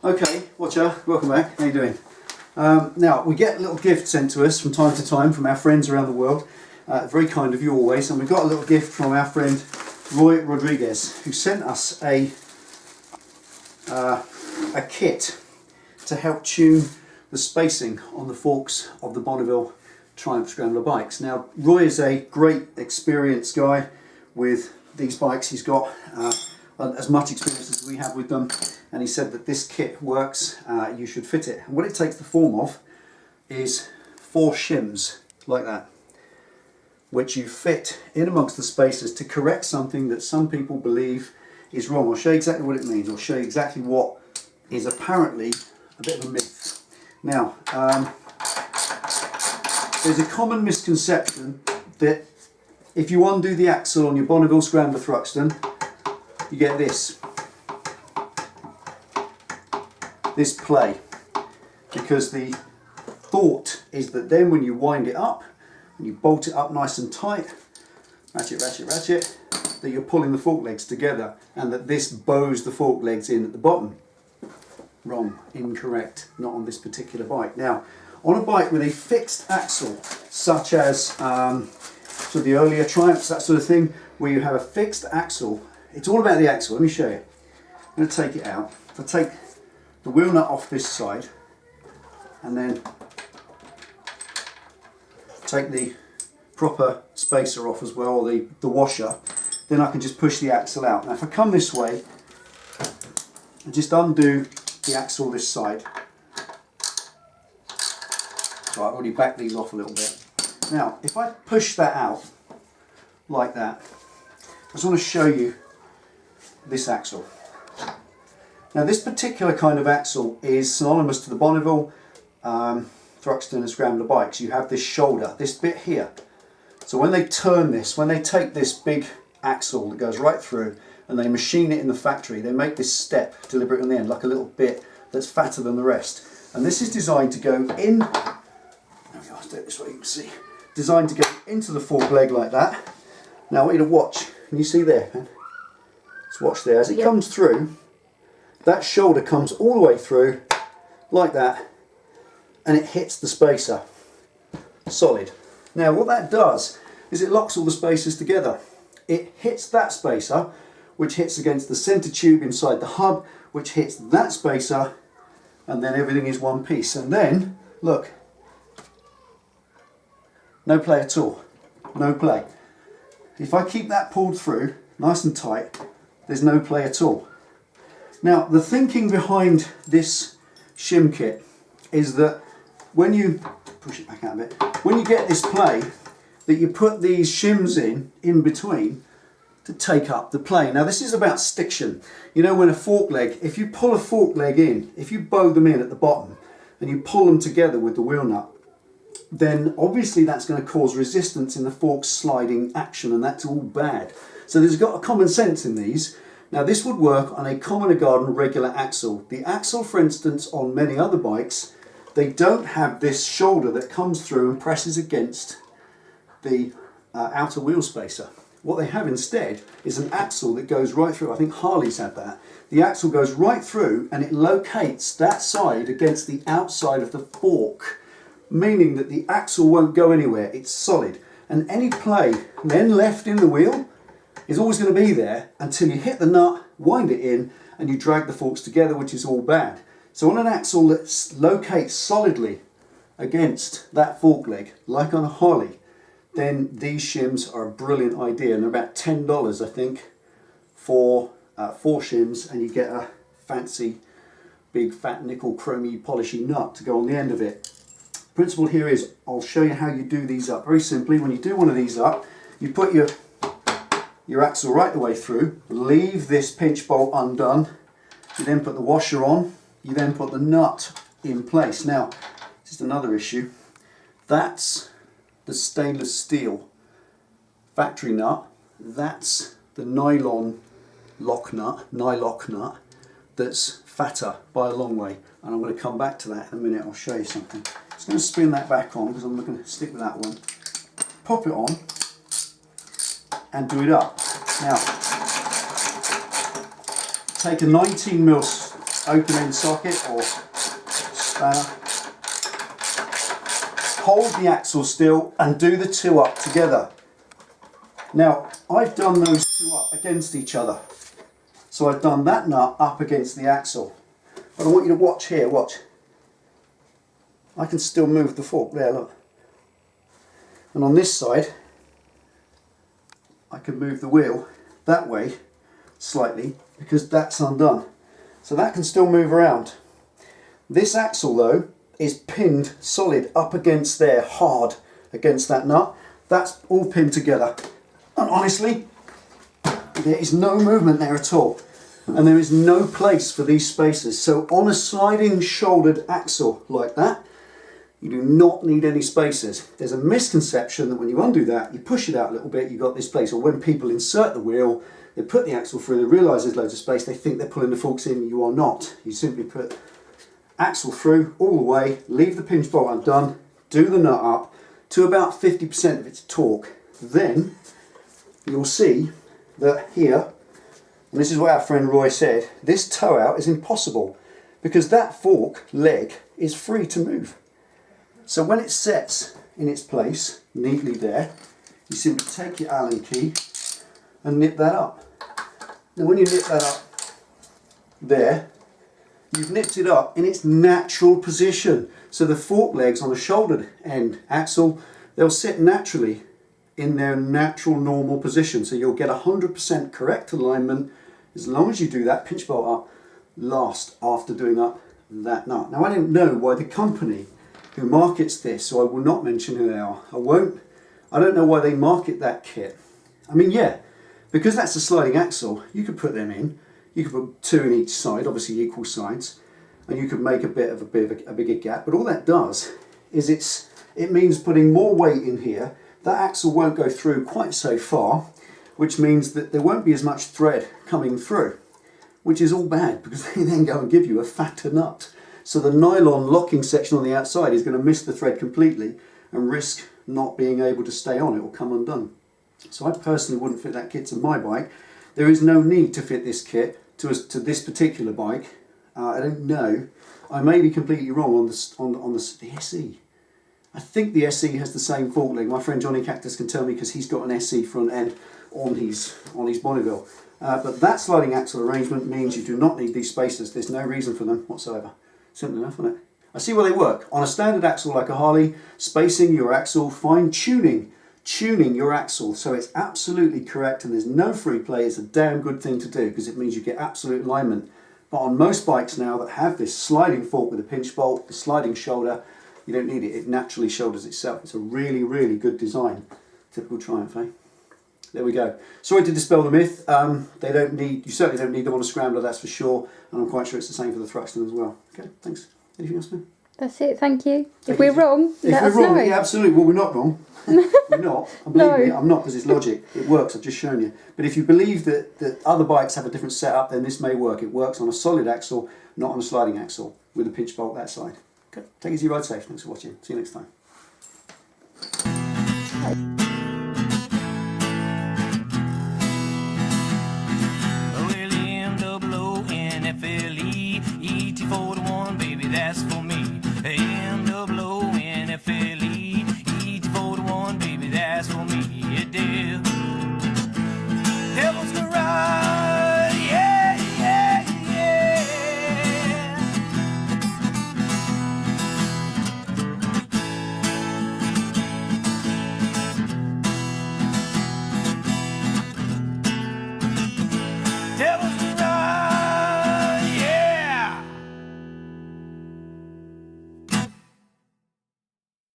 Okay, watcher, welcome back. How you doing? Now, we get a little gift sent to us from time to time from our friends around the world. Very kind of you always. And we've got a little gift from our friend Roy Rodriguez, who sent us a kit to help tune the spacing on the forks of the Bonneville Triumph Scrambler bikes. Now, Roy is a great experienced guy with these bikes. He's got as much experience as we have with them, and he said that this kit works. You should fit it. And what it takes the form of is 4 shims like that, which you fit in amongst the spaces to correct something that some people believe is wrong. I'll show you exactly what it means. I'll show you exactly what is apparently a bit of a myth. Now, there's a common misconception that if you undo the axle on your Bonneville Scrambler Thruxton, you get this play, because the thought is that then when you wind it up and you bolt it up nice and tight, ratchet, ratchet, ratchet, that you're pulling the fork legs together and that this bows the fork legs in at the bottom. Wrong, incorrect, not on this particular bike. Now, on a bike with a fixed axle, such as so the earlier Triumphs, that sort of thing, where you have a fixed axle, it's all about the axle. Let me show you. I'm going to take it out. If I take the wheel nut off this side and then take the proper spacer off as well, or the washer, then I can just push the axle out. Now if I come this way and just undo the axle this side, so I've already backed these off a little bit. Now if I push that out like that, I just want to show you this axle. Now this particular kind of axle is synonymous to the Bonneville, Thruxton and Scrambler bikes. You have this shoulder, this bit here. So when they turn this, when they take this big axle that goes right through and they machine it in the factory, they make this step deliberate on the end, like a little bit that's fatter than the rest. And this is designed to go in, there we go, I'll do it this way you can see, designed to go into the fork leg like that. Now I want you to watch, can you see there? Let's watch there, as it comes through, that shoulder comes all the way through like that and it hits the spacer, solid. Now what that does is it locks all the spacers together. It hits that spacer, which hits against the centre tube inside the hub, which hits that spacer, and then everything is one piece. And then, look, no play at all, no play. If I keep that pulled through nice and tight, there's no play at all. Now the thinking behind this shim kit is that when you push it back out a bit, when you get this play, that you put these shims in between to take up the play. Now this is about stiction. You know, when a fork leg, if you pull a fork leg in, if you bow them in at the bottom and you pull them together with the wheel nut, then obviously that's going to cause resistance in the fork sliding action, and that's all bad. So there's got a common sense in these. Now this would work on a common garden regular axle. The axle, for instance, on many other bikes, they don't have this shoulder that comes through and presses against the outer wheel spacer. What they have instead is an axle that goes right through. I think Harley's had that. The axle goes right through and it locates that side against the outside of the fork, meaning that the axle won't go anywhere. It's solid. And any play then left in the wheel is always going to be there until you hit the nut, wind it in, and you drag the forks together, which is all bad. So on an axle that locates solidly against that fork leg, like on a Harley, then these shims are a brilliant idea. And they're about $10, I think, for 4 shims, and you get a fancy, big, fat, nickel, chromey, polishy nut to go on the end of it. Principle here is, I'll show you how you do these up. Very simply, when you do one of these up, you put your axle right the way through, leave this pinch bolt undone, you then put the washer on, you then put the nut in place. Now, just another issue, that's the stainless steel factory nut, that's the nylon lock nut, nylock nut, that's fatter by a long way, and I'm going to come back to that in a minute. I'll show you something. I'm just going to spin that back on because I'm going to stick with that one, pop it on and do it up. Now take a 19mm open-end socket or spanner. Hold the axle still and do the two up together. Now, I've done those two up against each other. So I've done that nut up against the axle. But I want you to watch here, watch. I can still move the fork there, look. And on this side, I can move the wheel that way slightly because that's undone. So that can still move around. This axle though is pinned solid up against there, hard against that nut. That's all pinned together. And honestly, there is no movement there at all. And there is no place for these spacers. So on a sliding shouldered axle like that, you do not need any spacers. There's a misconception that when you undo that, you push it out a little bit, you've got this place. Or when people insert the wheel, they put the axle through, they realise there's loads of space, they think they're pulling the forks in, you are not. You simply put axle through all the way, leave the pinch bolt undone, do the nut up to about 50% of its torque. Then you'll see that here, and this is what our friend Roy said, this toe out is impossible because that fork leg is free to move. So when it sets in its place neatly there, you simply take your Allen key and nip that up. Now when you nip that up there, you've nipped it up in its natural position. So the fork legs on a shouldered end axle, they'll sit naturally in their natural normal position. So you'll get 100% correct alignment as long as you do that pinch bolt up last after doing up that nut. Now I don't know why the company who markets this, so I will not mention who they are. I don't know why they market that kit. I mean, yeah, because that's a sliding axle, you could put them in. You could put two in each side, obviously equal sides, and you could make a bigger gap. But all that does is it means putting more weight in here. That axle won't go through quite so far, which means that there won't be as much thread coming through, which is all bad because they then go and give you a fatter nut. So the nylon locking section on the outside is going to miss the thread completely and risk not being able to stay on. It will come undone. So I personally wouldn't fit that kit to my bike. There is no need to fit this kit to this particular bike. I don't know. I may be completely wrong on the SE. I think the SE has the same fork leg. My friend Johnny Cactus can tell me because he's got an SE front end on his Bonneville. But that sliding axle arrangement means you do not need these spacers. There's no reason for them whatsoever. Simple enough, isn't it? I see where they work. On a standard axle like a Harley, spacing your axle, tuning your axle so it's absolutely correct and there's no free play is a damn good thing to do because it means you get absolute alignment. But on most bikes now that have this sliding fork with a pinch bolt, the sliding shoulder, you don't need it. It naturally shoulders itself. It's a really, really good design. Typical Triumph, eh? There we go. Sorry to dispel the myth. You certainly don't need them on a Scrambler, that's for sure. And I'm quite sure it's the same for the Thruxton as well. Okay, thanks. Anything else, man? That's it, thank you. If we're wrong, let us know. Yeah, absolutely. Well, we're not wrong. We're not. And believe me, I'm not because it's logic. It works, I've just shown you. But if you believe that other bikes have a different setup, then this may work. It works on a solid axle, not on a sliding axle, with a pinch bolt that side. Okay, take it easy, ride safe. Thanks for watching. See you next time.